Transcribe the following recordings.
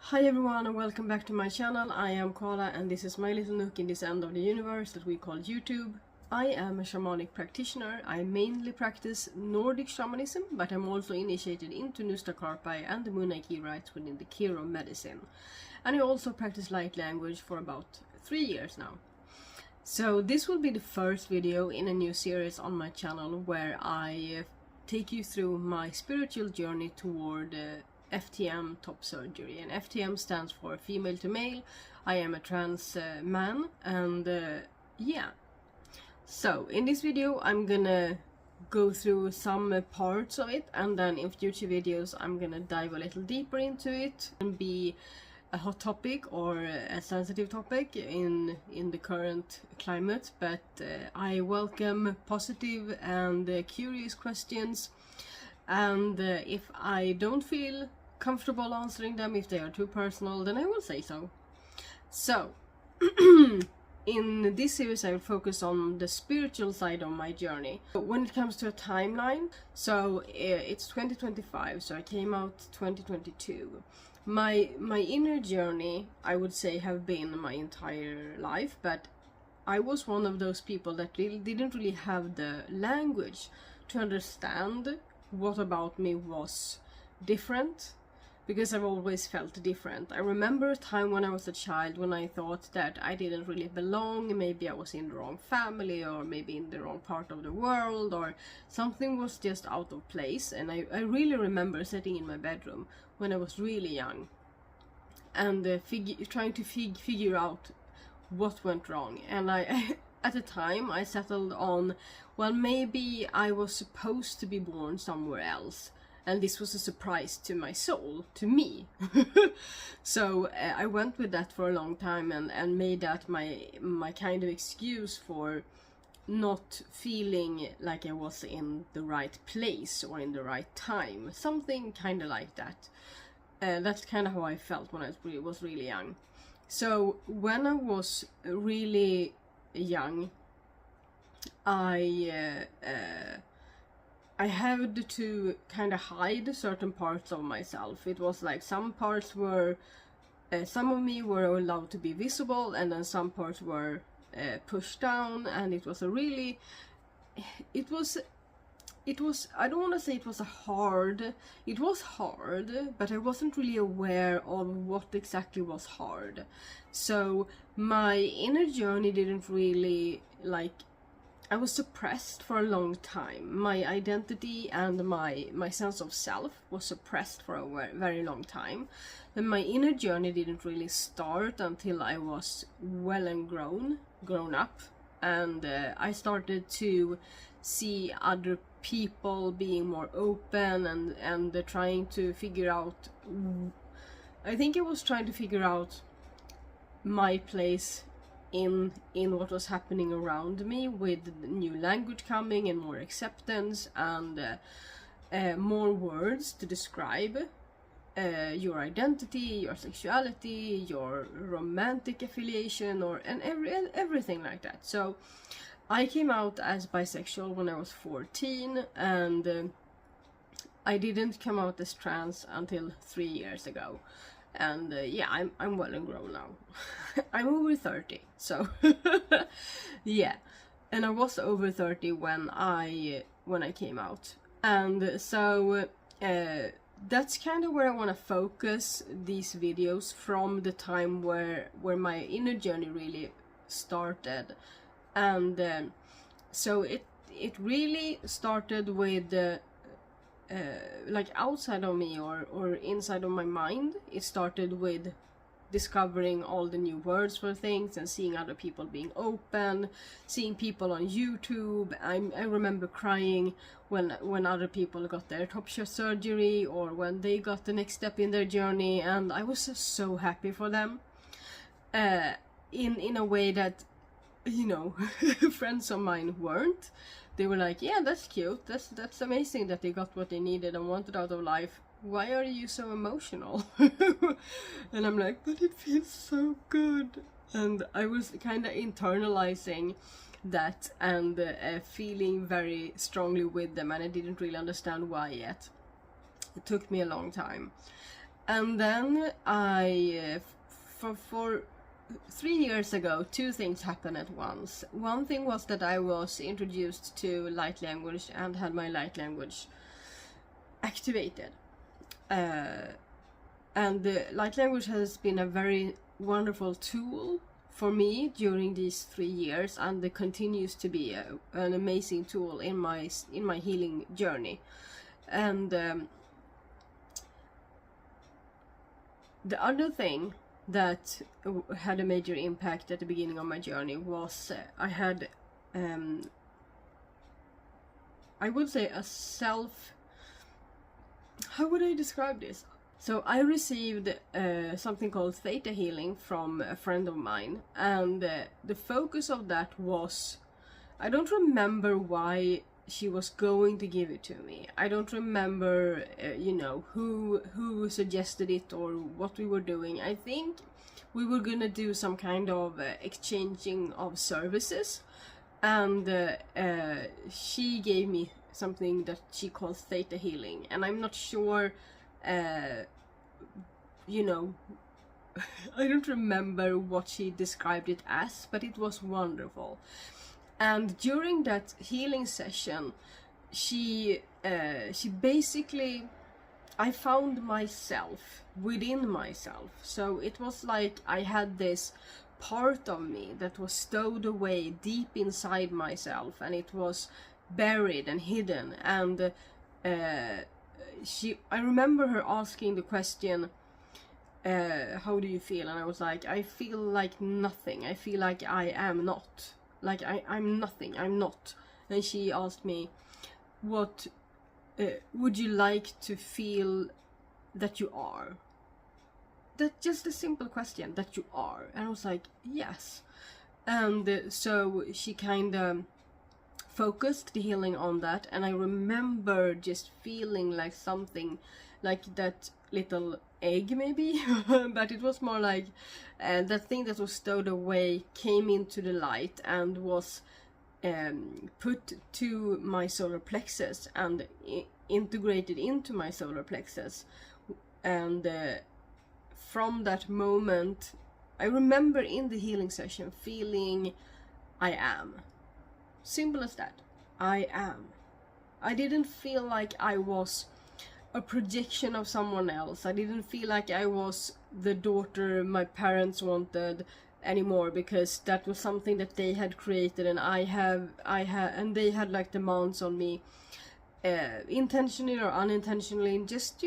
Hi everyone and welcome back to my channel. I am Koala and this is my little nook in this end of the universe that we call YouTube. I am a shamanic practitioner. I mainly practice Nordic shamanism, but I'm also initiated into Nustakarpai and the Munaiki rites within the Kiro medicine. And I also practice light language for about 3 years now. So this will be the first video in a new series on my channel where I take you through my spiritual journey toward FTM top surgery, and FTM stands for female to male. I am a trans man, and yeah. So in this video I'm gonna go through some parts of it, and then in future videos I'm gonna dive a little deeper into it and be a hot topic or a sensitive topic in the current climate, but I welcome positive and curious questions, and if I don't feel comfortable answering them, if they are too personal, then I will say so. So in this series I will focus on the spiritual side of my journey. When it comes to a timeline, so it's 2025, so I came out 2022. My inner journey, I would say, have been my entire life, but I was one of those people that didn't really have the language to understand what about me was different, because I've always felt different. I remember a time when I was a child when I thought that I didn't really belong, maybe I was in the wrong family, or maybe in the wrong part of the world, or something was just out of place. And I really remember sitting in my bedroom when I was really young and trying to figure out what went wrong. And I at the time I settled on, well, maybe I was supposed to be born somewhere else, and this was a surprise to my soul, to me. So I went with that for a long time and made that my kind of excuse for not feeling like I was in the right place or in the right time. Something kind of like that. That's kind of how I felt when I was really young. So when I was really young, I had to kind of hide certain parts of myself. It was like some parts were, some of me were allowed to be visible, and then some parts were pushed down, and it was a really, it was, I don't want to say it was hard, but I wasn't really aware of what exactly was hard. So my inner journey didn't really, I was suppressed for a long time. My identity and my sense of self was suppressed for a very long time. And my inner journey didn't really start until I was well and grown up. And I started to see other people being more open and trying to figure out, I think I was trying to figure out my place in what was happening around me, with new language coming and more acceptance and more words to describe your identity, your sexuality, your romantic affiliation, and everything like that. So I came out as bisexual when I was 14, and I didn't come out as trans until 3 years ago. And yeah, I'm well and grown now. I'm over 30, so yeah. And I was over 30 when I came out, and so that's kind of where I want to focus these videos, from the time where my inner journey really started. And so it really started with like outside of me or inside of my mind. It started with discovering all the new words for things and seeing other people being open, seeing people on YouTube. I remember crying when other people got their top surgery, or when they got the next step in their journey, and I was just so happy for them, in a way that, you know, friends of mine weren't. They were like, yeah, that's cute, that's amazing that they got what they needed and wanted out of life. Why are you so emotional? And I'm like, but it feels so good. And I was kind of internalizing that and feeling very strongly with them, and I didn't really understand why yet. It took me a long time. And then for 3 years ago, two things happened at once. One thing was that I was introduced to light language and had my light language activated. And the light language has been a very wonderful tool for me during these 3 years, and it continues to be an amazing tool in my healing journey. And the other thing that had a major impact at the beginning of my journey was I had, I would say, a how would I describe this? So I received something called theta healing from a friend of mine, and the focus of that was, I don't remember why she was going to give it to me. I don't remember, who suggested it or what we were doing. I think we were gonna do some kind of exchanging of services, and she gave me something that she calls theta healing, and I'm not sure. I don't remember what she described it as, but it was wonderful. And during that healing session, she basically, I found myself within myself. So it was like I had this part of me that was stowed away deep inside myself, and it was buried and hidden. And I remember her asking the question, how do you feel? And I was like, I feel like nothing. I feel like I am not. Like I'm nothing. I'm not. And she asked me, what would you like to feel that you are? That's just a simple question, that you are. And I was like, yes. And so she kind of focused the healing on that, and I remember just feeling like something like that little egg maybe, but it was more like that thing that was stowed away came into the light and was put to my solar plexus and integrated into my solar plexus. And from that moment, I remember in the healing session feeling I am. Simple as that. I am. I didn't feel like I was a projection of someone else. I didn't feel like I was the daughter my parents wanted anymore, because that was something that they had created, and and they had like demands on me, intentionally or unintentionally, just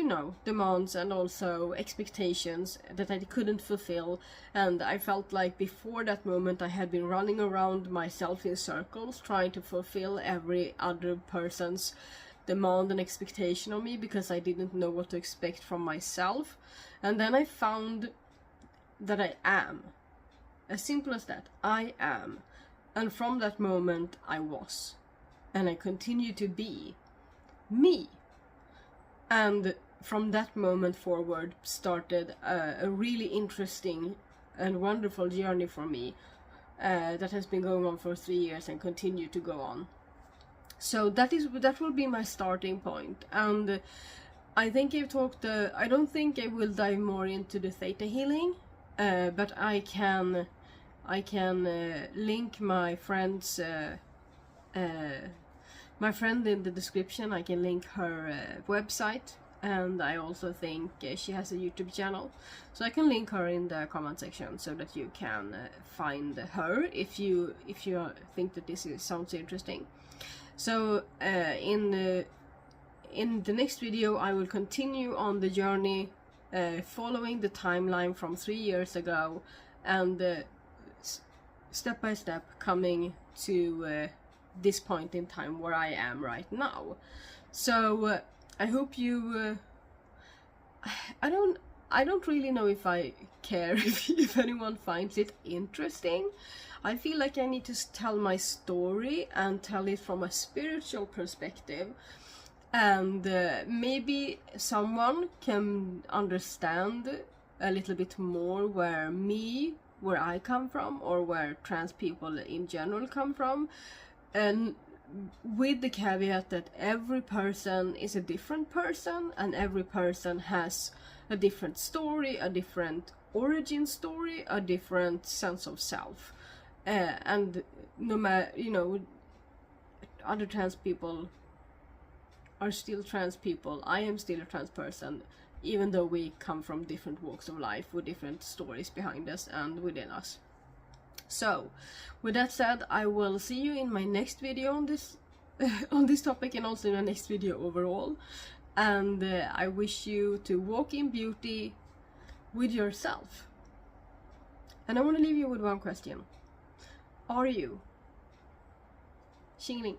demands and also expectations that I couldn't fulfill. And I felt like before that moment I had been running around myself in circles trying to fulfill every other person's demand and expectation of me, because I didn't know what to expect from myself. And then I found that I am. As simple as that. I am. And from that moment I was, and I continue to be me. And from that moment forward started a really interesting and wonderful journey for me that has been going on for 3 years and continue to go on. So that will be my starting point. And I think I don't think I will dive more into the theta healing, but I can link my friend's my friend in the description. I can link her website, and I also think she has a YouTube channel, so I can link her in the comment section so that you can find her if you think that this sounds interesting. So in the next video I will continue on the journey, following the timeline from 3 years ago, and step by step coming to this point in time where I am right now. So I hope you I don't really know if I care if anyone finds it interesting. I feel like I need to tell my story and tell it from a spiritual perspective, and maybe someone can understand a little bit more where I come from, or where trans people in general come from. And with the caveat that every person is a different person, and every person has a different story, a different origin story, a different sense of self. And no matter, you know, other trans people are still trans people. I am still a trans person, even though we come from different walks of life with different stories behind us and within us. So, with that said, I will see you in my next video on this on this topic, and also in the next video overall. And I wish you to walk in beauty with yourself. And I want to leave you with one question. Are you? Xingling.